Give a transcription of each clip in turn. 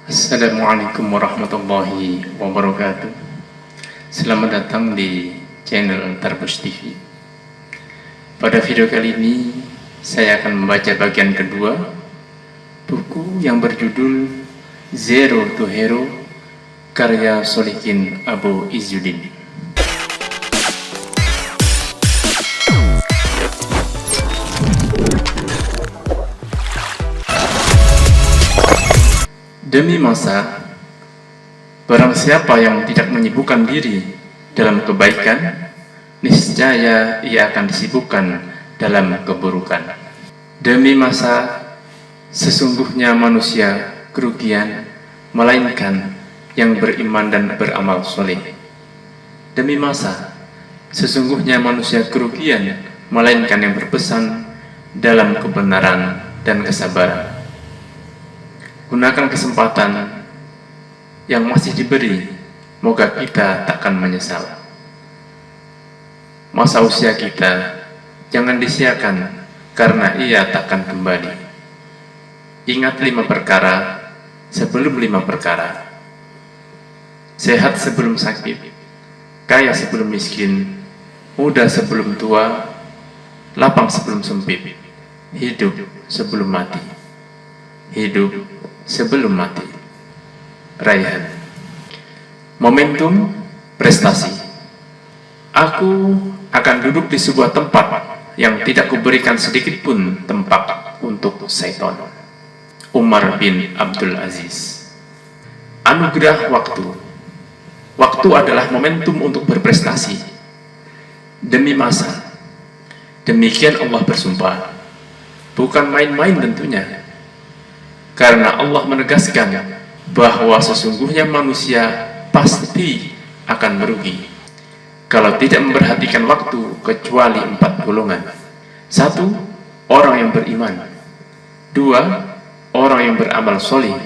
Assalamualaikum warahmatullahi wabarakatuh. Selamat datang di channel Tarbus TV. Pada video kali ini saya akan membaca bagian kedua buku yang berjudul Zero to Hero karya Sholihin Abu Izzuddin. Demi masa, barang siapa yang tidak menyibukkan diri dalam kebaikan, niscaya ia akan disibukkan dalam keburukan. Demi masa, sesungguhnya manusia kerugian, melainkan yang beriman dan beramal soleh. Demi masa, sesungguhnya manusia kerugian, melainkan yang berpesan dalam kebenaran dan kesabaran. Gunakan kesempatan yang masih diberi, moga kita takkan menyesal. Masa usia kita jangan disia-siakan, karena ia takkan kembali. Ingat 5 perkara sebelum 5 perkara. Sehat sebelum sakit, kaya sebelum miskin, muda sebelum tua, lapang sebelum sempit, hidup sebelum mati. Hidup sebelum mati. Raihan. Momentum prestasi. Aku akan duduk di sebuah tempat yang tidak kuberikan sedikit pun tempat untuk syaitan. Umar bin Abdul Aziz. Anugerah waktu. Waktu adalah momentum untuk berprestasi. Demi masa. Demikian Allah bersumpah. Bukan main-main tentunya. Karena Allah menegaskan bahwa sesungguhnya manusia pasti akan merugi kalau tidak memperhatikan waktu kecuali 4 golongan. 1. Orang yang beriman. 2. Orang yang beramal soleh.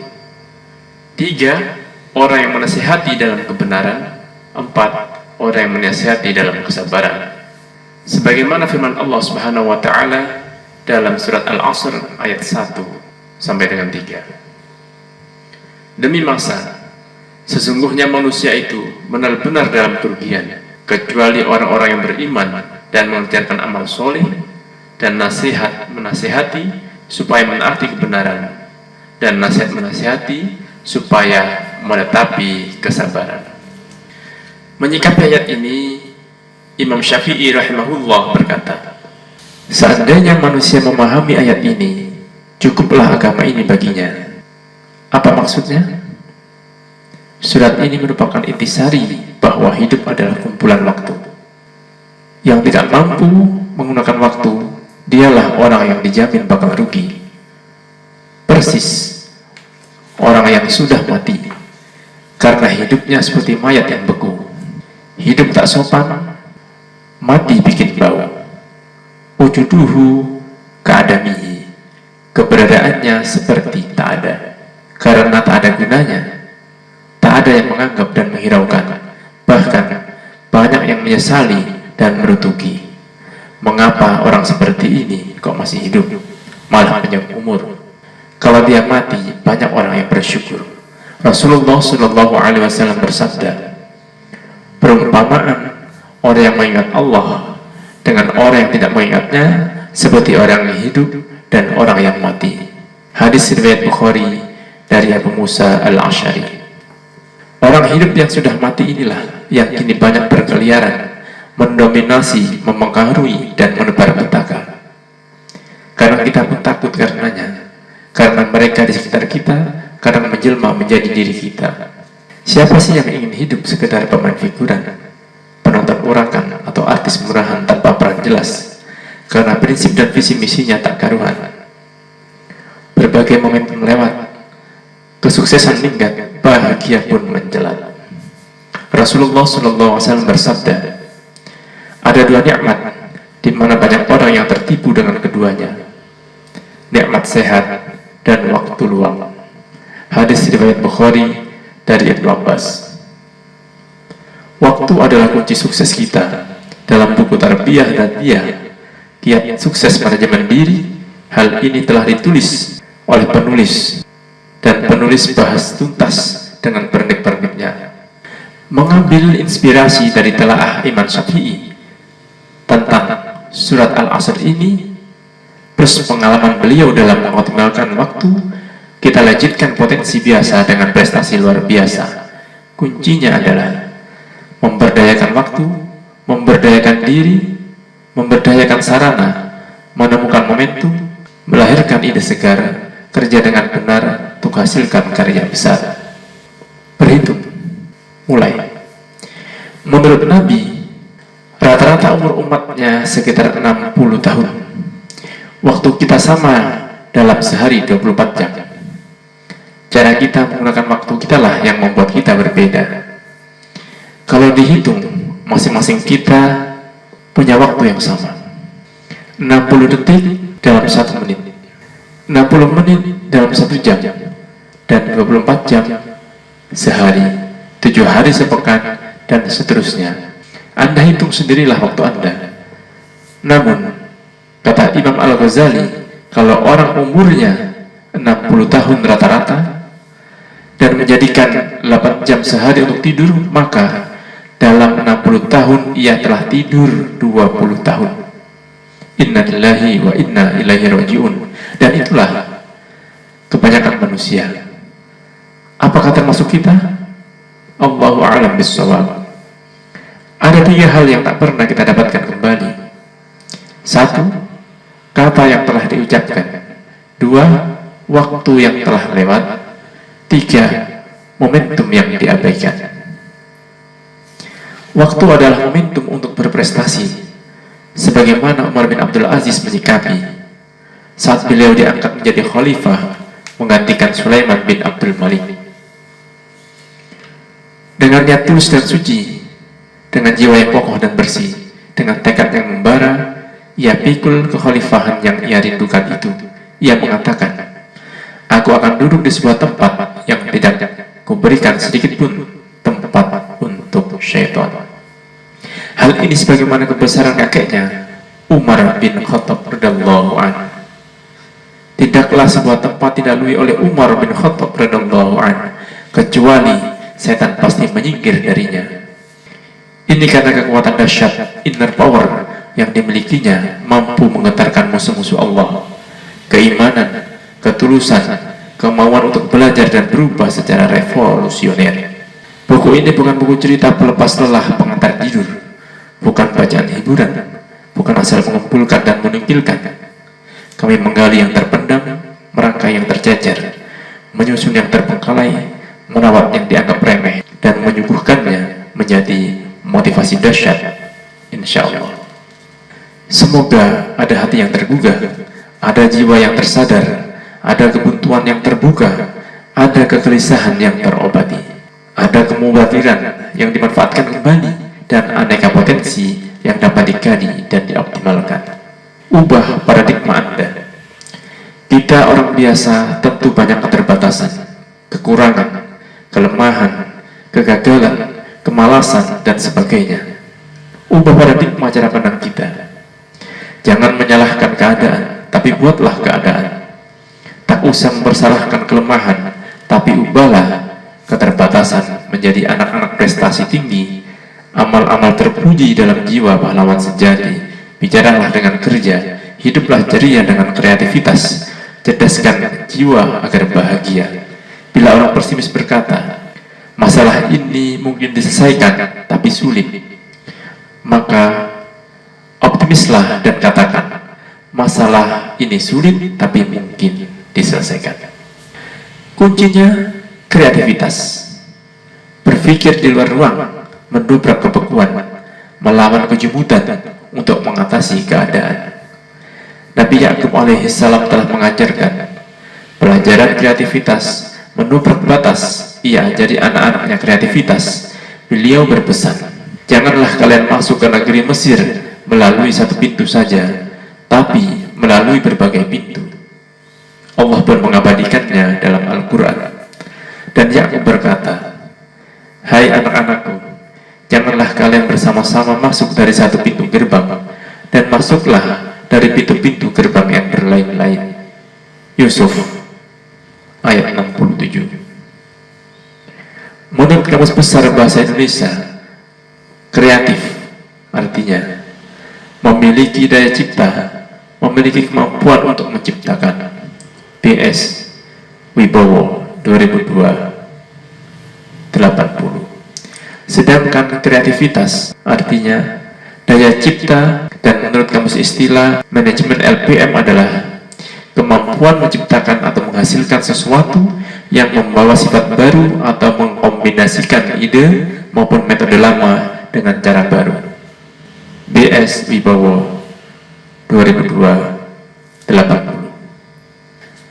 3. Orang yang menasihati dalam kebenaran. 4. Orang yang menasihati dalam kesabaran. Sebagaimana firman Allah Subhanahu wa Ta'ala dalam surat Al-Asr ayat 1 sampai dengan 3. Demi masa, sesungguhnya manusia itu benar-benar dalam kerugian, kecuali orang-orang yang beriman dan mengerjakan amal soleh dan menasihati supaya menaati kebenaran, dan nasihat menasihati supaya menetapi kesabaran. Menyikapi ayat ini, Imam Syafi'i rahimahullah berkata, seandainya manusia memahami ayat ini, cukuplah agama ini baginya. Apa maksudnya? Surat ini merupakan intisari bahwa hidup adalah kumpulan waktu. Yang tidak mampu menggunakan waktu, dialah orang yang dijamin bakal rugi. Persis orang yang sudah mati, karena hidupnya seperti mayat yang beku. Hidup tak sopan, mati bikin bau. Wujuduhu ka'adamihi. Keberadaannya seperti tak ada, karena tak ada gunanya. Tak ada yang menganggap dan menghiraukan. Bahkan banyak yang menyesali dan merutuki. Mengapa orang seperti ini kok masih hidup, malah panjang umur? Kalau dia mati, banyak orang yang bersyukur. Rasulullah SAW bersabda, perumpamaan orang yang mengingat Allah dengan orang yang tidak mengingatnya seperti orang yang hidup dan orang yang mati. Hadis riwayat Bukhari dari Abu Musa Al-Asy'ari. Orang hidup yang sudah mati inilah yang kini banyak berkeliaran, mendominasi, mempengaruhi, dan menebar petaka. Karena kita pun takut karenanya, karena mereka di sekitar kita kadang menjelma menjadi diri kita. Siapa sih yang ingin hidup sekedar pemain figuran, penonton urakan, atau artis murahan tanpa peran jelas? Karena prinsip dan visi misinya tak karuan. Berbagai momentum lewat, kesuksesan minggat, bahagia pun menjelat. Rasulullah SAW bersabda, ada 2 nikmat di mana banyak orang yang tertipu dengan keduanya. Nikmat sehat dan waktu luang. Hadis riwayat Bukhari dari Ibnu Abbas. Waktu adalah kunci sukses kita. Dalam buku Tarbiyah dan Diyah, Kiat Sukses Manajemen Diri, hal ini telah ditulis oleh penulis dan penulis bahas tuntas dengan pernik-perniknya, mengambil inspirasi dari telaah Imam Syafi'i tentang surat Al-Asr ini, plus pengalaman beliau dalam mengoptimalkan waktu. Kita lanjutkan potensi biasa dengan prestasi luar biasa. Kuncinya adalah memberdayakan waktu, memberdayakan diri, memberdayakan sarana, menemukan momentum, melahirkan ide segar, kerja dengan benar untuk hasilkan karya besar. Berhitung, mulai. Menurut Nabi, rata-rata umur umatnya sekitar 60 tahun. Waktu kita sama dalam sehari 24 jam. Cara kita menggunakan waktu kita lah yang membuat kita berbeda. Kalau dihitung, masing-masing kita punya waktu yang sama. 60 detik dalam 1 menit, 60 menit dalam 1 jam, dan 24 jam sehari, 7 hari sepekan, dan seterusnya. Anda hitung sendirilah waktu Anda. Namun, kata Imam Al-Ghazali, kalau orang umurnya 60 tahun rata-rata dan menjadikan 8 jam sehari untuk tidur, maka dalam 60 tahun ia telah tidur 20 tahun. Inna lillahi wa inna ilaihi raji'un. Dan itulah kebanyakan manusia. Apakah termasuk kita? Allahu a'lam bissawab. Ada 3 hal yang tak pernah kita dapatkan kembali. 1, kata yang telah diucapkan. 2, waktu yang telah lewat. 3, momentum yang diabaikan. Waktu adalah momentum untuk berprestasi, sebagaimana Umar bin Abdul Aziz menyikapi saat beliau diangkat menjadi khalifah menggantikan Sulaiman bin Abdul Malik. Dengan niat tulus dan suci, dengan jiwa yang kokoh dan bersih, dengan tekad yang membara, ia pikul kekhalifahan yang ia rindukan itu. Ia mengatakan, aku akan duduk di sebuah tempat yang tidak kuberikan sedikit pun tempat untuk syaitan. Hal ini sebagaimana kebesaran kakeknya Umar bin Khattab radhiyallahu anhu. Tidaklah sebuah tempat dilalui oleh Umar bin Khattab radhiyallahu anhu kecuali setan pasti menyingkir darinya. Ini karena kekuatan dahsyat inner power yang dimilikinya mampu menggetarkan musuh-musuh Allah. Keimanan, ketulusan, kemauan untuk belajar dan berubah secara revolusioner. Buku ini bukan buku cerita pelepas lelah pengantar tidur, bukan bacaan hiburan, bukan asal mengumpulkan dan menukilkan. Kami menggali yang terpendam, merangkai yang tercecer, menyusun yang terbengkalai, merawat yang dianggap remeh, dan menyuguhkannya menjadi motivasi dahsyat, insya Allah. Semoga ada hati yang tergugah, ada jiwa yang tersadar, ada kebuntuan yang terbuka, ada kegelisahan yang terobati, ada kemubadiran yang dimanfaatkan kembali, dan aneka potensi yang dapat digali dan dioptimalkan. Ubah paradigma Anda. Kita orang biasa tentu banyak keterbatasan, kekurangan, kelemahan, kegagalan, kemalasan, dan sebagainya. Ubah paradigma cara pandang kita. Jangan menyalahkan keadaan, tapi buatlah keadaan. Tak usah mempersalahkan kelemahan, tapi ubahlah keterbatasan menjadi anak-anak prestasi tinggi, amal-amal terpuji dalam jiwa pahlawan sejati. Bicaralah dengan kerja, hiduplah ceria dengan kreativitas, cerdaskan jiwa agar bahagia. Bila orang pesimis berkata, masalah ini mungkin diselesaikan, tapi sulit, maka optimislah dan katakan, masalah ini sulit, tapi mungkin diselesaikan. Kuncinya kreativitas, berpikir di luar ruang, mendobrak kebekuan, melawan kejumudan untuk mengatasi keadaan. Nabi Yakub alaihissalam telah mengajarkan pelajaran kreativitas, mendobrak batas. Ia ajari anak-anaknya kreativitas. Beliau berpesan, janganlah kalian masuk ke negeri Mesir melalui satu pintu saja, tapi melalui berbagai pintu. Allah pun mengabadikannya dalam Al-Quran. Dan Yakub berkata, hai anak-anakku, janganlah kalian bersama-sama masuk dari satu pintu gerbang, dan masuklah dari pintu-pintu gerbang yang berlain-lain. Yusuf ayat 67. Menurut Kamus Besar Bahasa Indonesia, kreatif artinya memiliki daya cipta, memiliki kemampuan untuk menciptakan. B.S. Wibowo 2002-80. Sedangkan kreativitas artinya daya cipta, dan menurut Kamus Istilah Manajemen LPM adalah kemampuan menciptakan atau menghasilkan sesuatu yang membawa sifat baru atau mengkombinasikan ide maupun metode lama dengan cara baru. B.S. Wibowo 2002-80.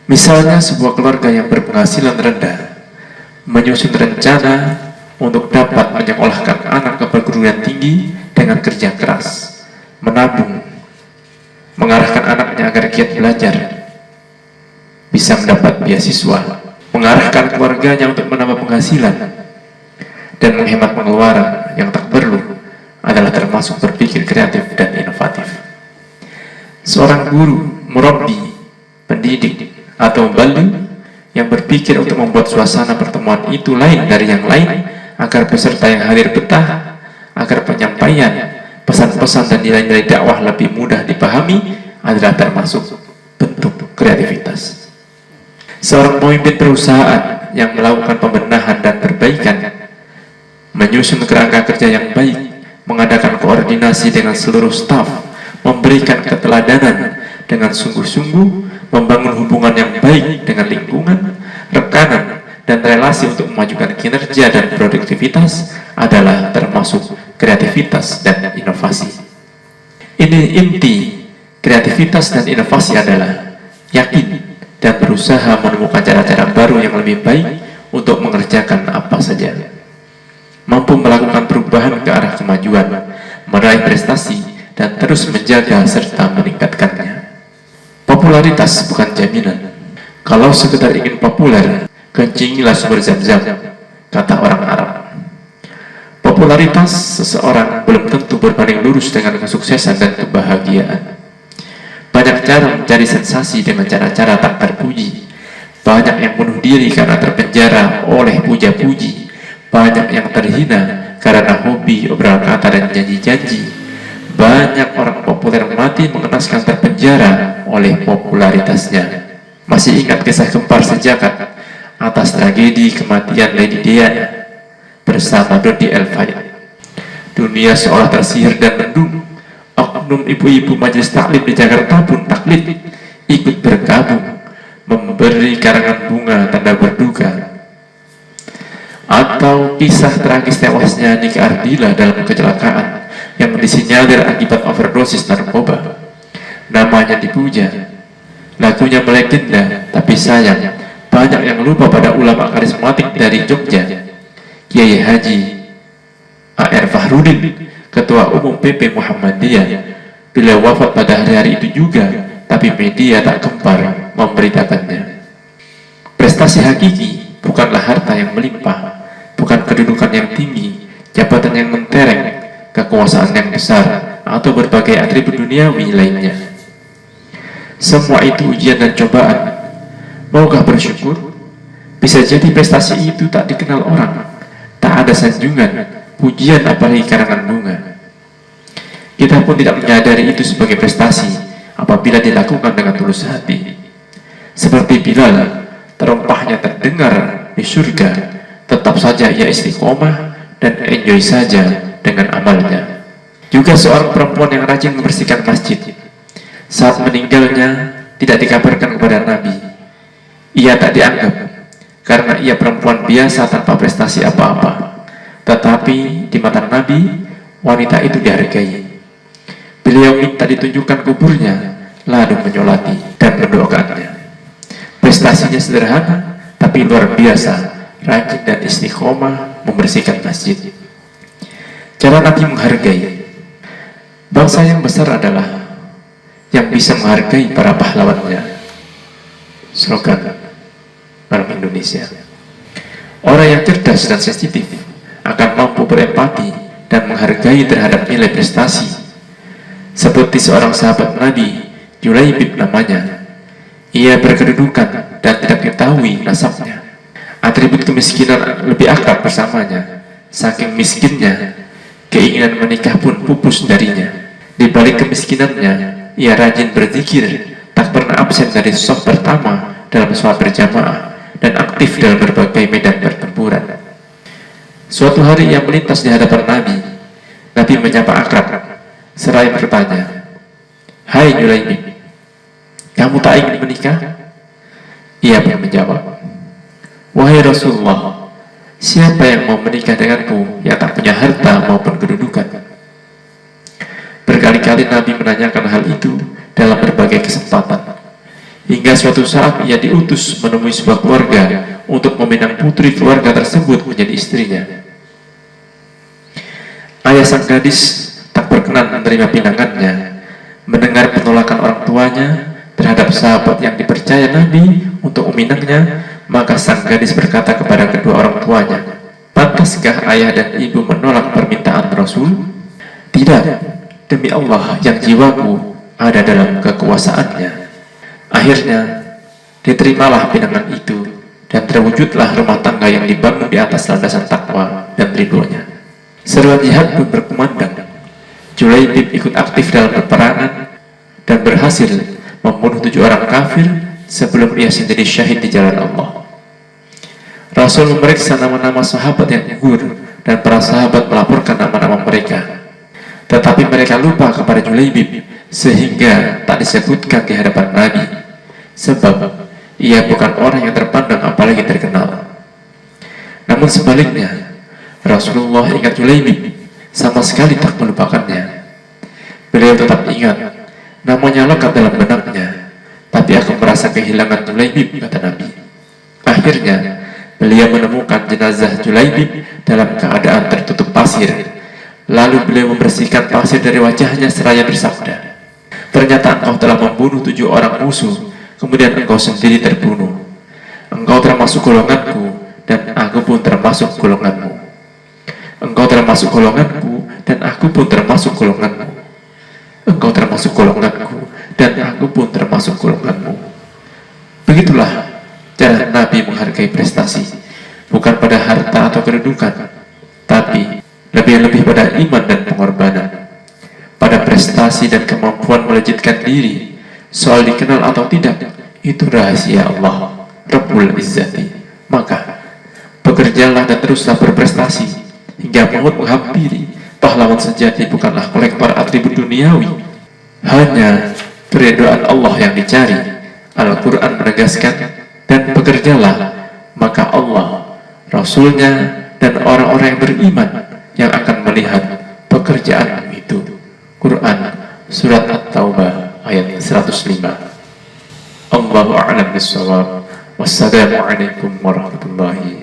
Misalnya sebuah keluarga yang berpenghasilan rendah menyusun rencana untuk dapat menyekolahkan anak ke perguruan tinggi dengan kerja keras, menabung, mengarahkan anaknya agar giat belajar, bisa mendapat beasiswa, mengarahkan keluarganya untuk menambah penghasilan, dan menghemat pengeluaran yang tak perlu adalah termasuk berpikir kreatif dan inovatif. Seorang guru, murabbi, pendidik, atau mubalik yang berpikir untuk membuat suasana pertemuan itu lain dari yang lain agar peserta yang hadir betah, agar penyampaian pesan-pesan dan nilai-nilai dakwah lebih mudah dipahami adalah termasuk bentuk kreativitas. Seorang pemimpin perusahaan yang melakukan pembenahan dan perbaikan, menyusun kerangka kerja yang baik, mengadakan koordinasi dengan seluruh staf, memberikan keteladanan dengan sungguh-sungguh, membangun hubungan yang baik dengan lingkungan, rekanan, dan relasi untuk memajukan kinerja dan produktivitas adalah termasuk kreativitas dan inovasi. Ini inti kreativitas dan inovasi adalah yakin dan berusaha menemukan cara-cara baru yang lebih baik untuk mengerjakan apa saja, mampu melakukan perubahan ke arah kemajuan, meraih prestasi, dan terus menjaga serta meningkatkannya. Popularitas bukan jaminan. Kalau sekedar ingin populer, kencingilah sumber Zam-Zam, kata orang Arab. Popularitas seseorang belum tentu berbanding lurus dengan kesuksesan dan kebahagiaan. Banyak cara mencari sensasi dengan cara-cara tak terpuji. Banyak yang bunuh diri karena terpenjara oleh puja-puji. Banyak yang terhina karena hobi, obral kata, dan janji-janji. Banyak orang populer mati mengenaskan terpenjara oleh popularitasnya. Masih ingat kisah kembar sejagat atas tragedi kematian Lady Diana bersama Dodi El-Fayed? Dunia seolah tersihir dan mendung. Oknum ibu-ibu majelis taklim di Jakarta pun taklid, ikut bergabung, memberi karangan bunga tanda berduka. Atau kisah tragis tewasnya Nike Ardila dalam kecelakaan yang disinyalir akibat overdosis narkoba. Namanya dipuja, lagunya melegenda, tapi sayang banyak yang lupa pada ulama karismatik dari Jogja, Kiai Haji A.R. Fahrudin, Ketua Umum PP Muhammadiyah. Beliau wafat pada hari-hari itu juga, tapi media tak gempar memberitakannya. Prestasi hakiki bukanlah harta yang melimpah, bukan kedudukan yang tinggi, jabatan yang mentereng, kekuasaan yang besar, atau berbagai atribut duniawi lainnya. Semua itu ujian dan cobaan. Maukah bersyukur? Bisa jadi prestasi itu tak dikenal orang, tak ada sanjungan, pujian, apalagi karangan bunga. Kita pun tidak menyadari itu sebagai prestasi apabila dilakukan dengan tulus hati. Seperti Bilal, terompahnya terdengar di surga, tetap saja ia istiqomah dan enjoy saja dengan amalnya. Juga seorang perempuan yang rajin membersihkan masjid, saat meninggalnya tidak dikabarkan kepada Nabi. Ia tak dianggap karena ia perempuan biasa tanpa prestasi apa-apa, tetapi di mata Nabi wanita itu dihargai. Beliau minta ditunjukkan kuburnya, lalu menyolati dan mendoakannya. Prestasinya sederhana tapi luar biasa, rajin dan istiqomah membersihkan masjid. Cara Nabi menghargai bangsa yang besar adalah yang bisa menghargai para pahlawannya. Slogan Bank Indonesia. Orang yang cerdas dan sensitif akan mampu berempati dan menghargai terhadap nilai prestasi. Seperti seorang sahabat Nabi, Julaibib namanya, Ia berkedudukan dan tidak diketahui nasabnya. Atribut kemiskinan lebih akrab bersamanya. Saking miskinnya, keinginan menikah pun pupus darinya. Di balik kemiskinannya, ia rajin berzikir, tak pernah absen dari shaf pertama dalam sholat berjamaah, dan aktif dalam berbagai medan pertempuran. Suatu hari ia melintas di hadapan Nabi. Nabi menyapa akrab, seraya bertanya, "Hai Julaibib, kamu tak ingin menikah?" Ia pun menjawab, "Wahai Rasulullah, siapa yang mau menikah denganku yang tak punya harta maupun kedudukan?" Berkali-kali Nabi menanyakan hal itu dalam berbagai kesempatan, hingga suatu saat ia diutus menemui sebuah keluarga untuk meminang putri keluarga tersebut menjadi istrinya. Ayah sang gadis tak berkenan menerima pinangannya. Mendengar penolakan orang tuanya terhadap sahabat yang dipercaya Nabi untuk meminangnya, maka sang gadis berkata kepada kedua orang tuanya, "Pantaskah ayah dan ibu menolak permintaan Rasul?" "Tidak, demi Allah yang jiwaku ada dalam kekuasaannya." Akhirnya diterimalah pinangan itu dan terwujudlah rumah tangga yang dibangun di atas landasan takwa dan ridhonya. Seruan jihad pun berkumandang. Julaibib ikut aktif dalam peperangan dan berhasil membunuh 7 orang kafir sebelum ia sendiri syahid di jalan Allah. Rasul memeriksa nama-nama sahabat yang gugur dan para sahabat melaporkan nama-nama mereka, tetapi mereka lupa kepada Julaibib sehingga tak disebutkan di hadapan Nabi, sebab ia bukan orang yang terpandang apalagi terkenal. Namun sebaliknya, Rasulullah ingat Julaibib, sama sekali tak melupakannya. Beliau tetap ingat, namanya lekat dalam benaknya, tapi aku merasa kehilangan Julaibib, kata Nabi. Akhirnya beliau menemukan jenazah Julaibib dalam keadaan tertutup pasir. Lalu beliau membersihkan pasir dari wajahnya seraya bersabda, "Ternyata engkau telah membunuh 7 orang musuh, kemudian engkau sendiri terbunuh. Engkau termasuk golonganku dan aku pun termasuk golonganmu. Engkau termasuk golonganku dan aku pun termasuk golonganmu. Engkau termasuk golonganku dan aku pun termasuk golonganmu." Begitulah cara Nabi menghargai prestasi, bukan pada harta atau kedudukan, tapi lebih-lebih pada iman dan pengorbanan. Pada prestasi dan kemampuan melejitkan diri, soal dikenal atau tidak, itu rahasia Allah Rabbul Izzati. Maka bekerjalah dan teruslah berprestasi hingga maut menghampiri. Pahlawan sejati bukanlah kolektor atribut duniawi, hanya keridhaan Allah yang dicari. Al-Quran menegaskan, "Dan bekerjalah, maka Allah, Rasulnya, dan orang-orang yang beriman yang akan melihat pekerjaan itu." Quran Surat At-Taubah ayat 105. Allahu a'lam bishawab. Wassalamualaikum warahmatullahi